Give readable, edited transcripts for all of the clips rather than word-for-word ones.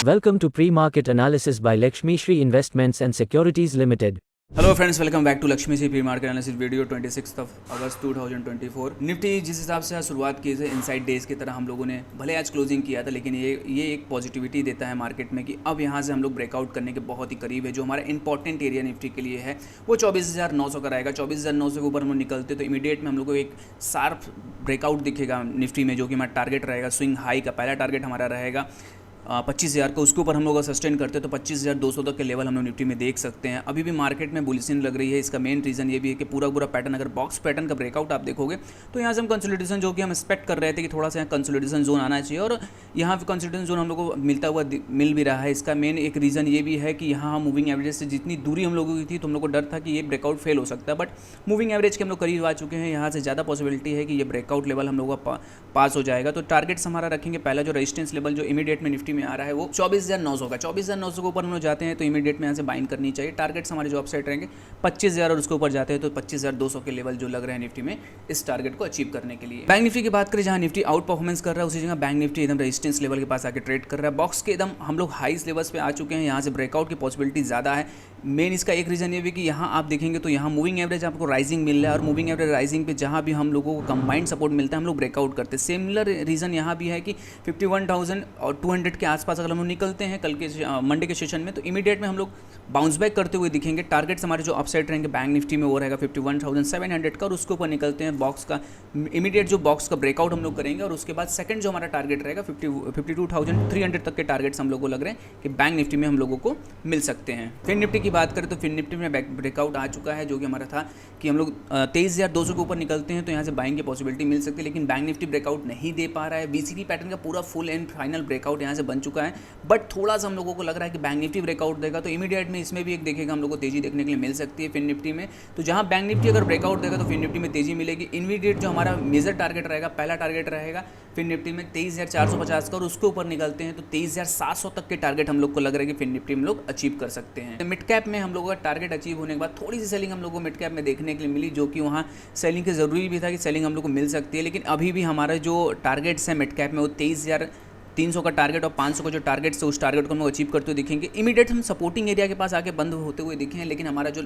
Welcome to Pre-Market Analysis by Lakshmi Shri Investments and Securities Limited. Hello friends, welcome back to Lakshmi Shri pre market analysis video 26 अगस्त 2024। Nifty जिस हिसाब से आज शुरुआत की है इनसाइड डेज की तरह हम लोगों ने भले आज क्लोजिंग किया था, लेकिन ये एक पॉजिटिविटी देता है मार्केट में कि अब यहाँ से हम लोग ब्रेकआउट करने के बहुत ही करीब है। जो हमारा इंपॉर्टेंट एरिया निफ्टी के लिए है वो 24,900 का रहेगा। 24,900 के ऊपर हम लोग निकलते तो इमीडिएट में हम लोग को एक शार्प ब्रेकआउट दिखेगा निफ्टी में, जो कि हमारा टारगेट रहेगा। स्विंग हाई का पहला टारगेट हमारा रहेगा 25,000 का। उसके ऊपर हम लोग सस्टेन करते हैं तो 25,200 तक के लेवल हम लोग निफ्टी में देख सकते हैं। अभी भी मार्केट में बुलिशिंग लग रही है। इसका मेन रीज़न ये भी है कि पूरा पैटर्न, अगर बॉक्स पैटर्न का ब्रेकआउट आप देखोगे तो यहाँ से हम कंसोलिडेशन, जो कि हम एक्सपेक्ट कर रहे थे कि थोड़ा सा यहाँ कंसोलिडेशन जोन आना चाहिए, और यहाँ पे कंसोलिडेशन जोन हम लोग को मिलता हुआ मिल भी रहा है। इसका मेन एक रीज़न ये भी है कि यहाँ मूविंग एवरेज से जितनी दूरी हम लोगों की थी तो हम लोग को डर था कि ये ब्रेकआउट फेल हो सकता है, बट मूविंग एवरेज के हम लोग करीब आ चुके हैं। यहाँ से ज़्यादा पॉसिबिलिटी है कि ये ब्रेकआउट लेवल हम लोगों का पास हो जाएगा। तो टारगेट्स हमारा रखेंगे, पहला जो रेजिस्टेंस लेवल जो इमीडिएट में निफ्टी में आ रहा है वो 24,900 का। 24,900 के ऊपर हम लोग जाते हैं तो इमीडिएट में यहाँ से बाइंग करनी चाहिए। टारगेट्स हमारे जो अपसाइड रहेंगे 25,000, और उसके ऊपर जाते हैं तो 25,200 के लेवल जो लग रहे हैं निफ्टी में इस टारगेट को अचीव करने के लिए। बैंक निफ्टी की बात करें, जहाँ निफ्टी आउट परफॉर्मेंस कर रहा है उसी जगह बैंक निफ्टी एकदम रेजिस्टेंस लेवल के पास आके ट्रेड कर रहा है। बॉक्स के एकदम हम लोग हाईस्ट लेवल्स पे आ चुके हैं। यहाँ से ब्रेकआउट की पॉसिबिलिटी ज़्यादा है। मेन इसका एक रीज़न ये भी कि यहाँ आप देखेंगे तो यहाँ मूविंग एवरेज आपको राइजिंग मिल रहा है, और मूविंग एवरेज राइजिंग पे जहाँ भी हम लोगों को कंबाइंड सपोर्ट मिलता है हम लोग ब्रेकआउट करते हैं। सिमिलर रीज़न यहाँ भी है कि 51,200 के आसपास अगर हम लोग निकलते हैं कल के मंडे के सेशन में तो इमीडिएट में हम लोग बाउंस बैक करते हुए दिखेंगे। टारगेट्स हमारे जो अपसाइड रहेंगे बैंक निफ्टी में वो रहेगा 51,700 का, और उसके ऊपर निकलते हैं बॉक्स का इमीडिएट जो बॉक्स का ब्रेकआउट हम लोग करेंगे, और उसके बाद सेकंड जो हमारा टारगेट रहेगा 52,300 तक के टारगेट्स हम लोग को लग रहे हैं कि बैंक निफ्टी में हम लोगों को मिल सकते हैं। फिर निफ्टी की बात करें तो फिर निफ्टी में ब्रेकआउट आ चुका है, जो कि हमारा था कि हम लोग 23,200 के ऊपर निकलते हैं तो यहाँ से बाइंग की पॉसिबिलिटी मिल सकती है, लेकिन बैंक निफ्टी ब्रेकआउट नहीं दे पा रहा है। बीसीटी पैटर्न का पूरा फुल एंड फाइनल ब्रेकआउट यहाँ से बन चुका है, बट थोड़ा सा हम लोगों को लग रहा है कि बैंक निफ्टी ब्रेकआउट देगा तो इमीडिएट में इसमें भी एक देखेगा हम लोग को तेजी देखने के लिए मिल सकती है फिन निफ्टी में। तो जहाँ बैंक निफ्टी अगर ब्रेकआउट देगा तो फिन निफ्टी में तेजी मिलेगी। इमीडिएट जो हमारा मेजर टारगेट रहेगा, पहला टारगेट रहेगा फिन निफ्टी में 23,450 का, और उसके ऊपर निकलते हैं तो 23,700 तक के टारगेट हम लोग को लग रहा है कि फिन निफ्टी में लोग अचीव कर सकते हैं। मिड कैप में हम लोगों का टारगेट अचीव होने के बाद थोड़ी सी सेलिंग हम लोग को मिड कैप में देखने के लिए मिली, जो कि वहाँ सेलिंग के ज़रूरी भी था कि सेलिंग हम लोग को मिल सकती है। लेकिन अभी भी हमारा जो टारगेट्स है मिड कैप में वो 23,300 का टारगेट और 500 का जो टारगेट है उस टारगेट को हम लोग अचीव करते हुए दिखेंगे। इमीडिएट हम सपोर्टिंग एरिया के पास आके बंद होते हुए दिखे हैं, लेकिन हमारा जो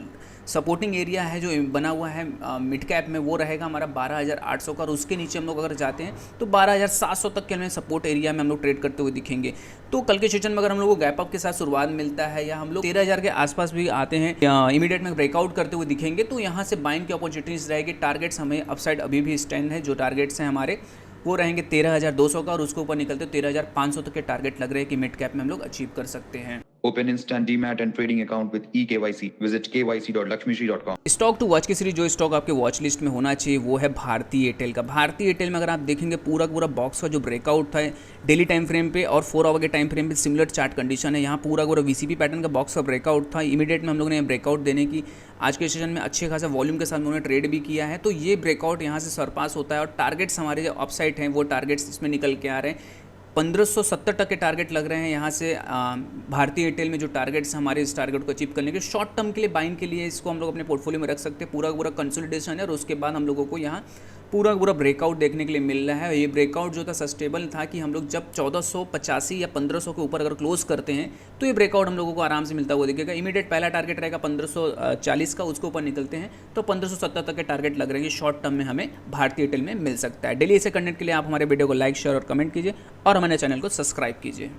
सपोर्टिंग एरिया है जो बना हुआ है मिड कैप में वो रहेगा हमारा 12,800 का, और उसके नीचे हम लोग अगर जाते हैं तो 12,700 तक के हमें सपोर्ट एरिया में हम लोग ट्रेड करते हुए दिखेंगे। तो कल के सेशन में अगर हम लोग को गैप अप के साथ शुरुआत मिलता है या हम लोग 13,000 के आसपास भी आते हैं, इमीडिएट में ब्रेकआउट करते हुए दिखेंगे तो यहाँ से बाइंग की अपॉर्चुनिटीज रहेगी। टारगेट्स हमें अपसाइड अभी भी स्टैंड है। जो टारगेट्स हैं हमारे वो रहेंगे 13,200 का, और उसके ऊपर निकलते 13,500 तक के टारगेट लग रहे हैं कि मिड कैप में हम लोग अचीव कर सकते हैं। Open instant DMAT and trading account with eKYC. Visit kyc.lakshmishri.com. Stock to watch की सीरीज, जो स्टॉक आपके वॉच लिस्ट में होना चाहिए वो है भारती एयरटेल का। भारती एयरटेल में अगर आप देखेंगे पूरा बॉक्स का जो ब्रेकआउट था डेली टाइम फ्रेम पे और 4 आवर के टाइम फ्रेम पे सिमिलर चार्ट कंडीशन है। यहाँ पूरा वीसीपी पैटर्न का बॉक्स का ब्रेकआउट था। इमीडिएट में हम लोगों ने ब्रेकआउट देने की आज के सेशन में अच्छे खासा वॉल्यूम के साथ उन्होंने ट्रेड भी किया है। तो ये ब्रेकआउट यहाँ से सरपास होता है, और टारगेट्स हमारे जो अपसाइड हैं वो टारगेट्स इसमें निकल के आ रहे हैं। 1570 तक के टारगेट लग रहे हैं यहाँ से भारतीय एयरटेल में। जो टारगेट्स हमारे इस टारगेट को अचीव करने के शॉर्ट टर्म के लिए बाइंग के लिए इसको हम लोग अपने पोर्टफोलियो में रख सकते हैं। पूरा कंसोलिडेशन है, और उसके बाद हम लोगों को यहाँ पूरा ब्रेकआउट देखने के लिए मिल रहा है। ये ब्रेकआउट जो था सस्टेबल था कि हम लोग जब 1485 या 1500 के ऊपर अगर क्लोज करते हैं तो ये ब्रेकआउट हम लोगों को आराम से मिलता हुआ दिखेगा। इमीडिएट पहला टारगेट रहेगा 1540 का, उसके ऊपर निकलते हैं तो 1570 तक के टारगेट लग रहे हैं। शॉर्ट टर्म में हमें भारतीय एयरटेल में मिल सकता है। डेली ऐसे कंटेंट के लिए आप हमारे वीडियो को लाइक, शेयर और कमेंट कीजिए, और हमारे चैनल को सब्सक्राइब कीजिए।